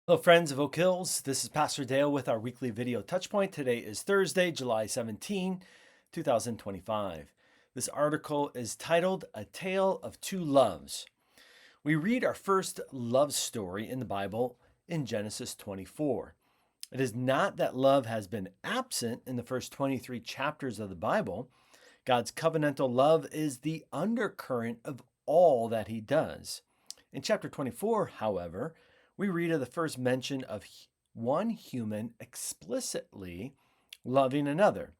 Hello, friends of Oak Hills. This is Pastor Dale with our weekly video Touchpoint. Today is Thursday, July 17, 2025. This article is titled A Tale of Two Loves. We read our first love story in the Bible in Genesis 24. It is not that love has been absent in the first 23 chapters of the Bible. God's covenantal love is the undercurrent of all that he does. In chapter 24, however, we read of the first mention of one human explicitly loving another.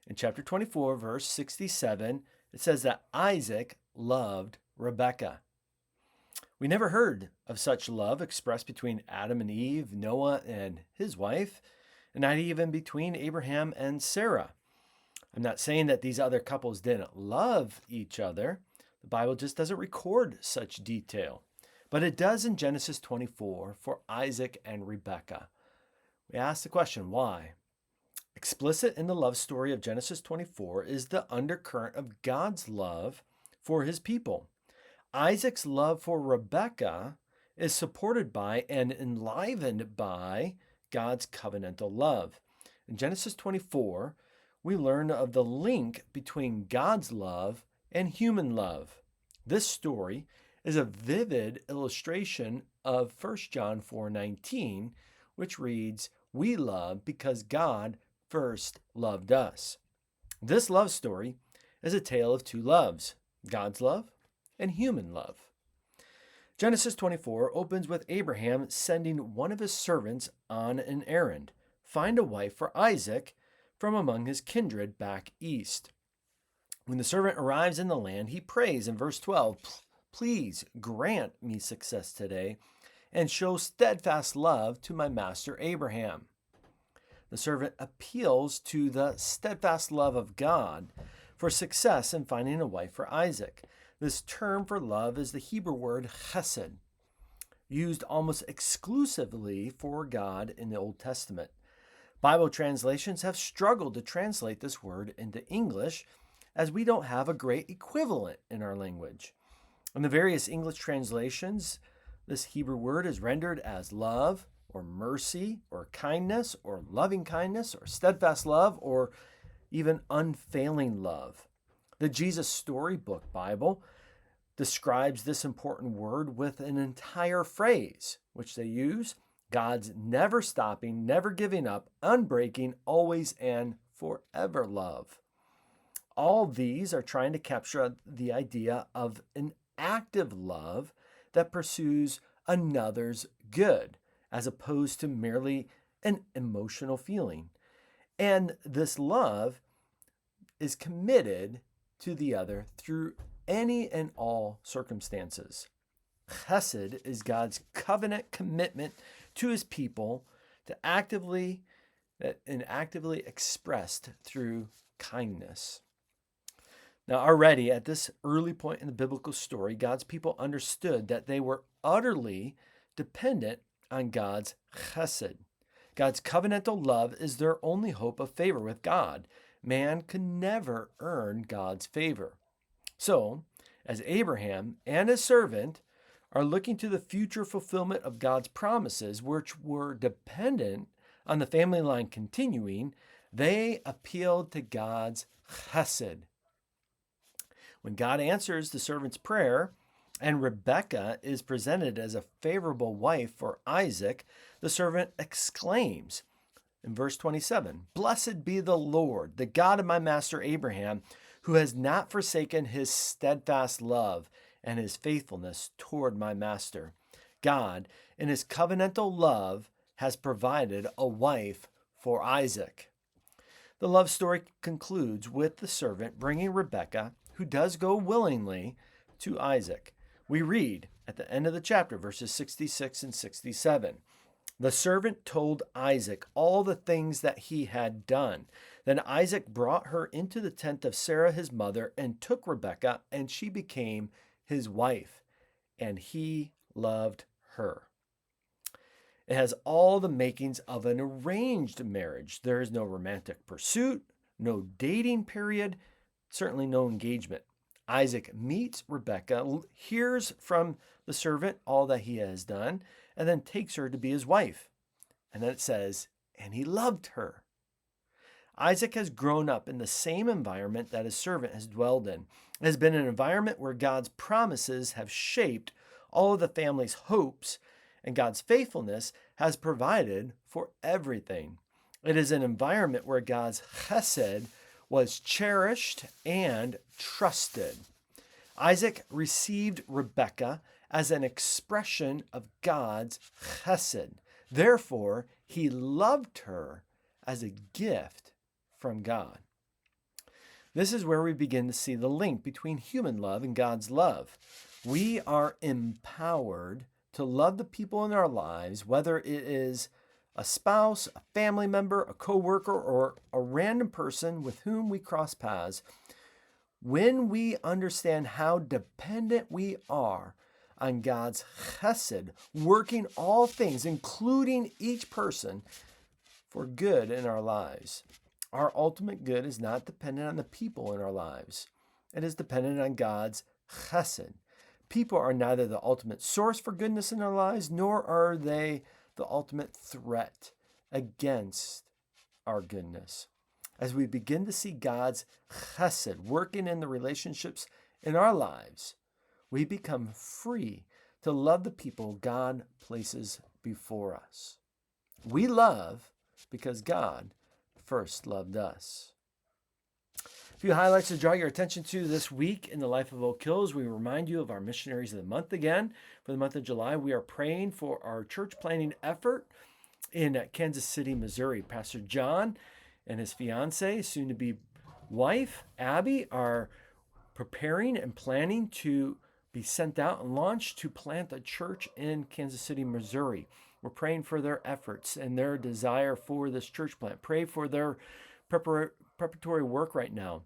In chapter 24, verse 67, it says that Isaac loved Rebekah. We never heard of such love expressed between Adam and Eve, Noah and his wife, and not even between Abraham and Sarah. I'm not saying that these other couples didn't love each other. The Bible just doesn't record such detail. But it does in Genesis 24 for Isaac and Rebekah. We ask the question, why? Explicit in the love story of Genesis 24 is the undercurrent of God's love for his people. Isaac's love for Rebekah is supported by and enlivened by God's covenantal love. In Genesis 24, we learn of the link between God's love and human love. This story is a vivid illustration of 1 John 4:19, which reads, "We love because God first loved us." This love story is a tale of two loves, God's love and human love. Genesis 24 opens with Abraham sending one of his servants on an errand, find a wife for Isaac from among his kindred back east. When the servant arrives in the land, he prays in verse 12, "Please grant me success today and show steadfast love to my master Abraham." The servant appeals to the steadfast love of God for success in finding a wife for Isaac. This term for love is the Hebrew word chesed, used almost exclusively for God in the Old Testament. Bible translations have struggled to translate this word into English as we don't have a great equivalent in our language. In the various English translations, this Hebrew word is rendered as love, or mercy, or kindness, or loving kindness, or steadfast love, or even unfailing love. The Jesus Storybook Bible describes this important word with an entire phrase, which they use: God's never stopping, never giving up, unbreaking, always and forever love. All these are trying to capture the idea of an active love that pursues another's good, as opposed to merely an emotional feeling. And this love is committed to the other through any and all circumstances. Chesed is God's covenant commitment to his people to actively expressed through kindness. Now, already at this early point in the biblical story, God's people understood that they were utterly dependent on God's chesed. God's covenantal love is their only hope of favor with God. Man can never earn God's favor. So, as Abraham and his servant are looking to the future fulfillment of God's promises, which were dependent on the family line continuing, they appealed to God's chesed. When God answers the servant's prayer and Rebekah is presented as a favorable wife for Isaac, the servant exclaims in verse 27, "Blessed be the Lord, the God of my master Abraham, who has not forsaken his steadfast love and his faithfulness toward my master. God, in his covenantal love, has provided a wife for Isaac." The love story concludes with the servant bringing Rebekah, who does go willingly, to Isaac. We read at the end of the chapter, verses 66 and 67. The servant told Isaac all the things that he had done. Then Isaac brought her into the tent of Sarah his mother and took Rebekah, and she became his wife, and he loved her. It has all the makings of an arranged marriage. There is no romantic pursuit, no dating period, certainly no engagement. Isaac meets Rebekah, hears from the servant all that he has done, and then takes her to be his wife. And then it says, and he loved her. Isaac has grown up in the same environment that his servant has dwelled in. It has been an environment where God's promises have shaped all of the family's hopes, and God's faithfulness has provided for everything. It is an environment where God's chesed was cherished and trusted. Isaac received Rebekah as an expression of God's chesed. Therefore, he loved her as a gift from God. This is where we begin to see the link between human love and God's love. We are empowered to love the people in our lives, whether it is a spouse, a family member, a coworker, or a random person with whom we cross paths. When we understand how dependent we are on God's chesed, working all things, including each person, for good in our lives. Our ultimate good is not dependent on the people in our lives. It is dependent on God's chesed. People are neither the ultimate source for goodness in our lives, nor are they the ultimate threat against our goodness. As we begin to see God's chesed working in the relationships in our lives, we become free to love the people God places before us. We love because God first loved us. A few highlights to draw your attention to this week in the life of Oak Hills. We remind you of our missionaries of the month again. For the month of July, we are praying for our church planting effort in Kansas City, Missouri. Pastor John and his fiancee, soon-to-be wife, Abby, are preparing and planning to be sent out and launched to plant a church in Kansas City, Missouri. We're praying for their efforts and their desire for this church plant. Pray for their preparatory work right now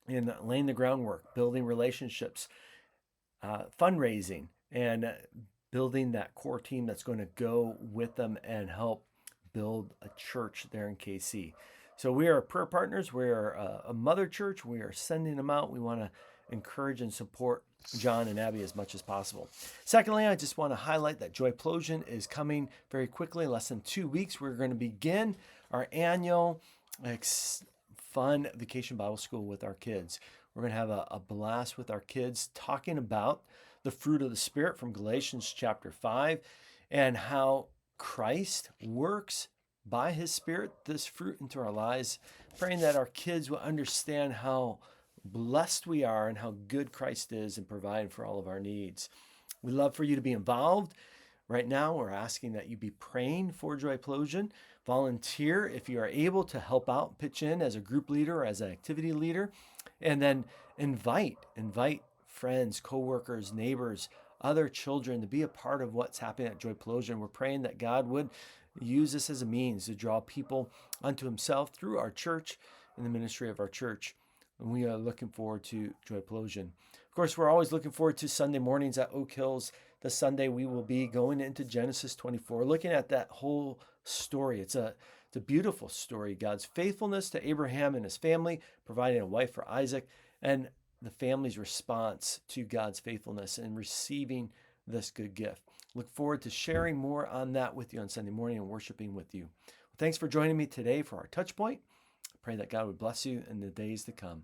in laying the groundwork, building relationships, fundraising, and building that core team that's going to go with them and help build a church there in KC. So we are prayer partners. We are a mother church. We are sending them out. We want to encourage and support John and Abby as much as possible. Secondly, I just want to highlight that Joyplosion is coming very quickly, less than 2 weeks. We're going to begin our annual fun vacation Bible school with our kids. We're going to have a blast with our kids talking about the fruit of the Spirit from Galatians chapter 5 and how Christ works by his Spirit this fruit into our lives, praying that our kids will understand how blessed we are and how good Christ is in providing for all of our needs. We'd love for you to be involved. Right now, we're asking that you be praying for Joyplosion. Volunteer if you are able to help out, pitch in as a group leader or as an activity leader, and then invite friends, coworkers, neighbors, other children to be a part of what's happening at Joyplosion. We're praying that God would use this as a means to draw people unto himself through our church and the ministry of our church. And we are looking forward to Joyplosion. Of course, we're always looking forward to Sunday mornings at Oak Hills. This Sunday, we will be going into Genesis 24, looking at that whole story. It's a beautiful story. God's faithfulness to Abraham and his family, providing a wife for Isaac, and the family's response to God's faithfulness and receiving this good gift. Look forward to sharing more on that with you on Sunday morning and worshiping with you. Well, thanks for joining me today for our Touchpoint. I pray that God would bless you in the days to come.